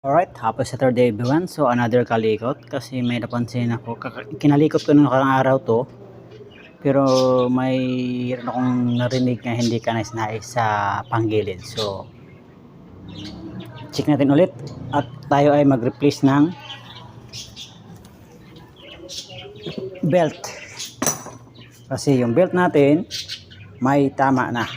Alright, happy Saturday everyone. So another kalikot kasi may napansin ako. Kinalikot ko nung nakarang araw to. Pero mayroon akong narinig na hindi ka nais sa panggilid. So check natin ulit at tayo ay mag-replace ng belt. Kasi yung belt natin may tama na.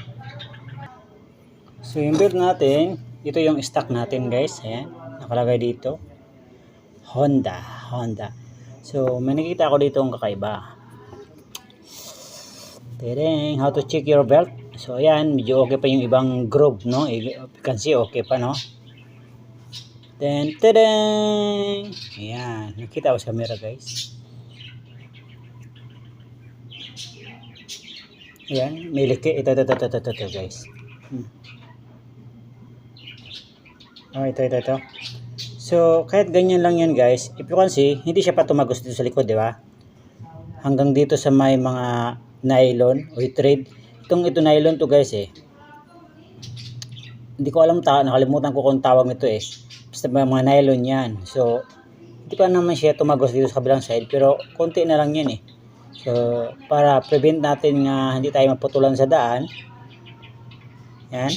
So yung belt natin, ito yung stock natin guys. Ayan, nakalagay dito. Honda. So may nakita ako dito ang kakaiba. Tadang, how to check your belt. So ayan, medyo okay pa yung ibang groove, no? You can see okay pa, no? Then, tadang! Ayan, nakita ko sa camera guys. Ayan, may liki. Ito guys. Oh, ito. So, kahit ganyan lang yan guys, if you can see, hindi siya pa tumagos dito sa likod, di ba? Hanggang dito sa may mga nylon o thread. Ito nylon to guys eh. Hindi ko alam, nakalimutan ko kung tawag nito eh. Basta mga nylon yan. So, hindi pa naman siya tumagos dito sa kabilang side, pero konti na lang yan eh. So, para prevent natin nga hindi tayo maputulan sa daan, yan,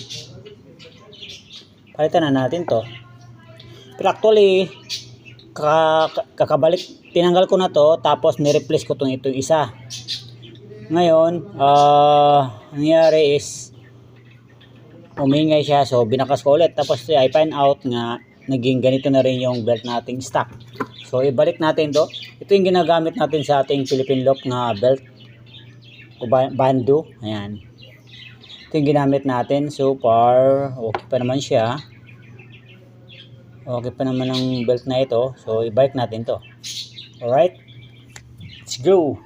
palitan na natin to. Pero actually, kakabalik, tinanggal ko na to, tapos ni-replace ko itong isa. Ngayon, nangyari is, umingay siya, so binakas ko ulit. Tapos I find out nga, naging ganito na rin yung belt nating stock. So, ibalik natin to. Ito yung ginagamit natin sa ating Philippine lock na belt o bando. Ayan. Ito yung ginamit natin. So far, okay pa naman siya. Okay pa naman ang belt na ito. So, ibalik natin to. Alright? Let's go!